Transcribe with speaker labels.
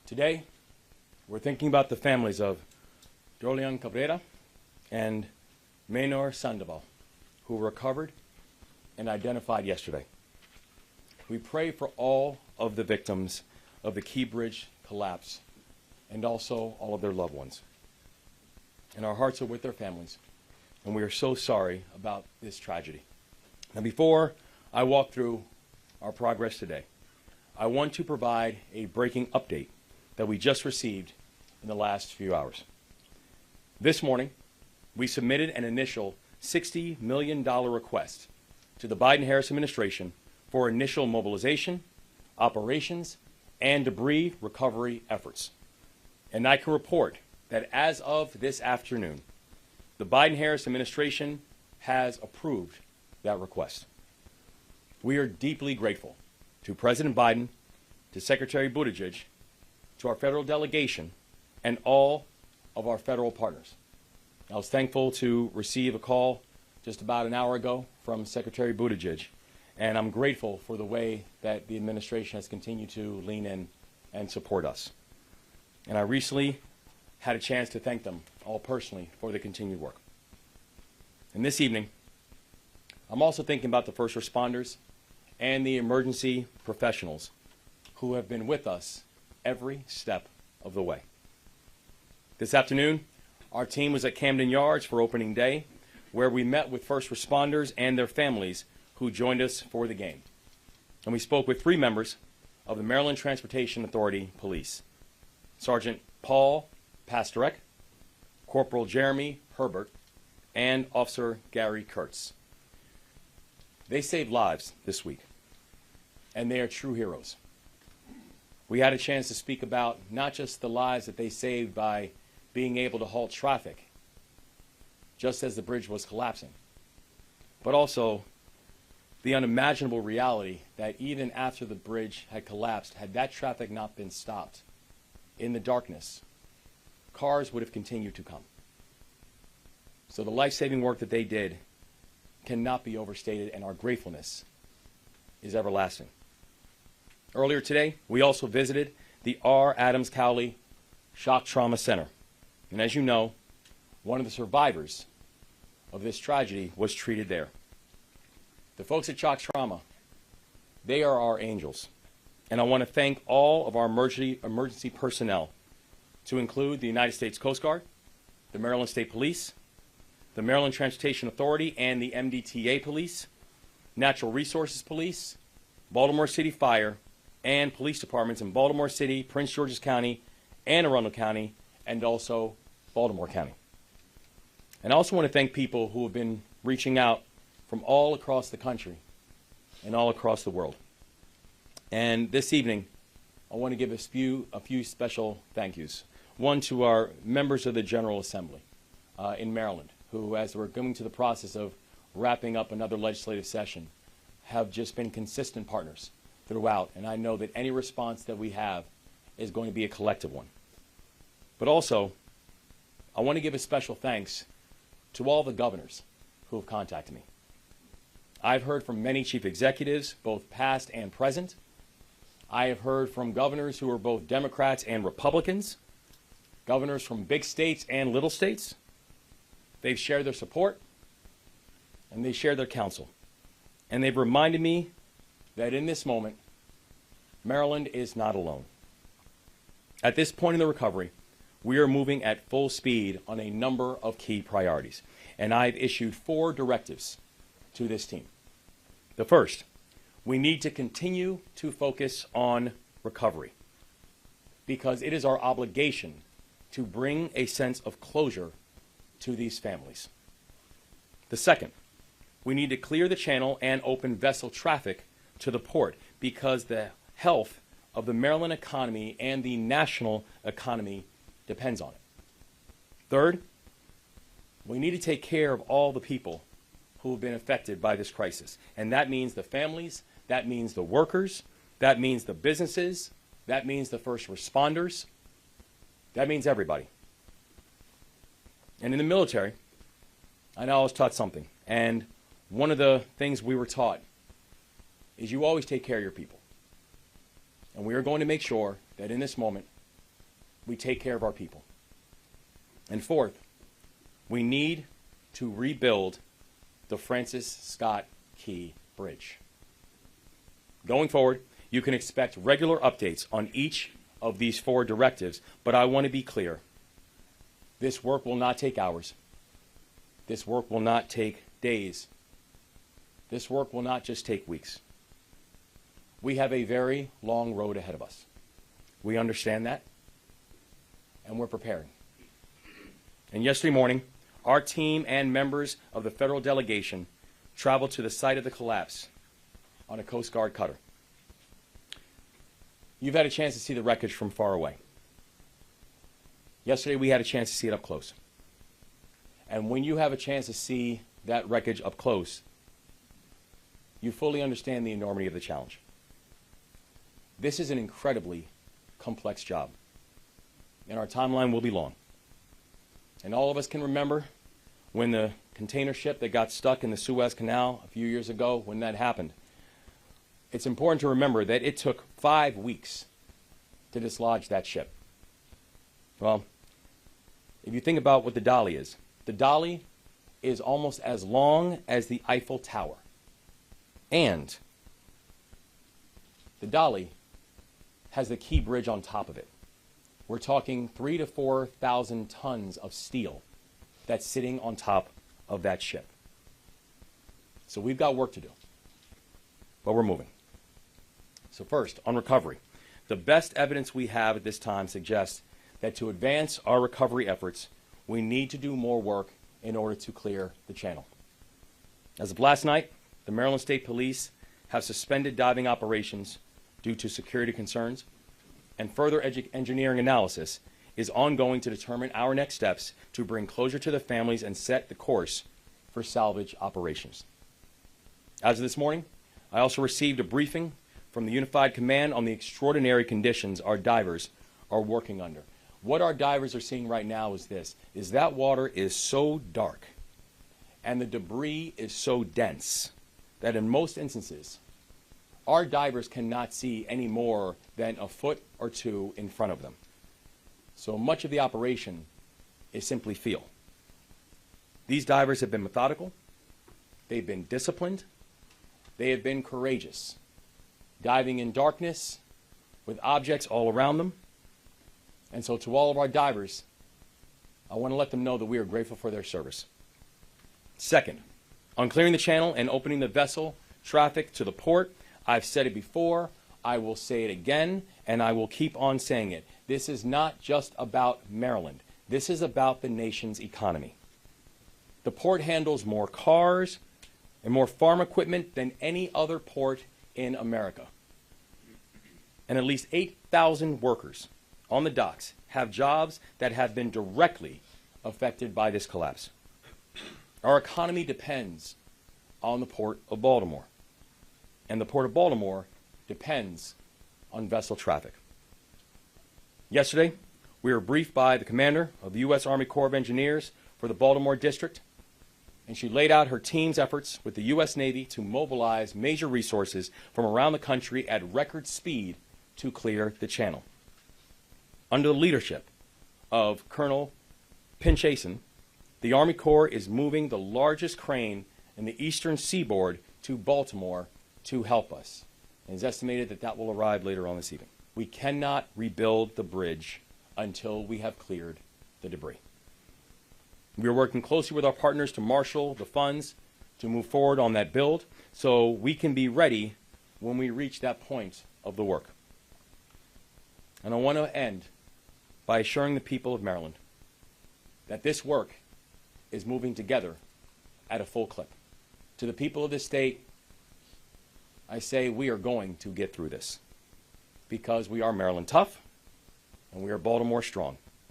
Speaker 1: Today, we're thinking about the families of Dolian Cabrera and Menor Sandoval, who were recovered and identified yesterday. We pray for all of the victims of the Key Bridge collapse and also all of their loved ones. And our hearts are with their families, and we are so sorry about this tragedy. Now, before I walk through our progress today, I want to provide a breaking update that we just received in the last few hours. This morning, we submitted an initial $60 million request to the Biden-Harris administration for initial mobilization, operations, and debris recovery efforts. And I can report that as of this afternoon, the Biden-Harris administration has approved that request. We are deeply grateful to President Biden, to Secretary Buttigieg, to our federal delegation, and all of our federal partners. I was thankful to receive a call just about an hour ago from Secretary Buttigieg, and I'm grateful for the way that the administration has continued to lean in and support us. And I recently had a chance to thank them all personally for the continued work. And this evening, I'm also thinking about the first responders and the emergency professionals who have been with us every step of the way. This afternoon, our team was at Camden Yards for opening day, where we met with first responders and their families who joined us for the game. And we spoke with 3 members of the Maryland Transportation Authority Police: Sergeant Paul Pastorek, Corporal Jeremy Herbert, and Officer Gary Kurtz. They saved lives this week, and they are true heroes. We had a chance to speak about not just the lives that they saved by being able to halt traffic just as the bridge was collapsing, but also the unimaginable reality that even after the bridge had collapsed, had that traffic not been stopped in the darkness, cars would have continued to come. So the life-saving work that they did cannot be overstated, and our gratefulness is everlasting. Earlier today, we also visited the R. Adams Cowley Shock Trauma Center. And as you know, one of the survivors of this tragedy was treated there. The folks at Shock Trauma, they are our angels. And I want to thank all of our emergency personnel, to include the United States Coast Guard, the Maryland State Police, the Maryland Transportation Authority and the MDTA Police, Natural Resources Police, Baltimore City Fire, and police departments in Baltimore City, Prince George's County, Anne Arundel County, and also Baltimore County. And I also want to thank people who have been reaching out from all across the country and all across the world. And this evening, I want to give a few special thank yous. One to our members of the General Assembly in Maryland, who, as we're going through the process of wrapping up another legislative session, have just been consistent partners throughout. And I know that any response that we have is going to be a collective one. But also, I want to give a special thanks to all the governors who have contacted me. I've heard from many chief executives, both past and present. I have heard from governors who are both Democrats and Republicans, governors from big states and little states. They've shared their support, and they shared their counsel. And they've reminded me that in this moment, Maryland is not alone. At this point in the recovery, we are moving at full speed on a number of key priorities. And I've issued 4 directives to this team. The first, we need to continue to focus on recovery, because it is our obligation to bring a sense of closure to these families. The second, we need to clear the channel and open vessel traffic to the port, because the health of the Maryland economy and the national economy depends on it. Third, we need to take care of all the people who have been affected by this crisis. And that means the families, that means the workers, that means the businesses, that means the first responders, that means everybody. And in the military, I know I was taught something. And one of the things we were taught is you always take care of your people. And we are going to make sure that in this moment, we take care of our people. And fourth, we need to rebuild the Francis Scott Key Bridge. Going forward, you can expect regular updates on each of these 4 directives, but I want to be clear. This work will not take hours. This work will not take days. This work will not just take weeks. We have a very long road ahead of us. We understand that, and we're preparing. And yesterday morning, our team and members of the federal delegation traveled to the site of the collapse on a Coast Guard cutter. You've had a chance to see the wreckage from far away. Yesterday, we had a chance to see it up close. And when you have a chance to see that wreckage up close, you fully understand the enormity of the challenge. This is an incredibly complex job, and our timeline will be long. And all of us can remember when the container ship that got stuck in the Suez Canal a few years ago, when that happened. It's important to remember that it took 5 weeks to dislodge that ship. Well, if you think about what the dolly is, the dolly is almost as long as the Eiffel Tower. And the dolly has the key bridge on top of it. We're talking 3,000 to 4,000 tons of steel that's sitting on top of that ship. So we've got work to do, but we're moving. So first, on recovery, the best evidence we have at this time suggests that to advance our recovery efforts, we need to do more work in order to clear the channel. As of last night, the Maryland State Police have suspended diving operations due to security concerns, and further engineering analysis is ongoing to determine our next steps to bring closure to the families and set the course for salvage operations. As of this morning, I also received a briefing from the Unified Command on the extraordinary conditions our divers are working under. What our divers are seeing right now is this, is that water is so dark and the debris is so dense that in most instances, our divers cannot see any more than a foot or 2 in front of them. So much of the operation is simply feel. These divers have been methodical, they've been disciplined, they have been courageous, diving in darkness with objects all around them. And so to all of our divers, I want to let them know that we are grateful for their service. Second, on clearing the channel and opening the vessel traffic to the port, I've said it before, I will say it again, and I will keep on saying it. This is not just about Maryland. This is about the nation's economy. The port handles more cars and more farm equipment than any other port in America. And at least 8,000 workers on the docks have jobs that have been directly affected by this collapse. Our economy depends on the Port of Baltimore, and the Port of Baltimore depends on vessel traffic. Yesterday, we were briefed by the commander of the U.S. Army Corps of Engineers for the Baltimore District, and she laid out her team's efforts with the U.S. Navy to mobilize major resources from around the country at record speed to clear the channel. Under the leadership of Colonel Pinchason, the Army Corps is moving the largest crane in the eastern seaboard to Baltimore to help us. It is estimated that that will arrive later on this evening. We cannot rebuild the bridge until we have cleared the debris. We are working closely with our partners to marshal the funds to move forward on that build so we can be ready when we reach that point of the work. And I want to end by assuring the people of Maryland that this work is moving together at a full clip. To the people of this state, I say we are going to get through this because we are Maryland tough and we are Baltimore strong.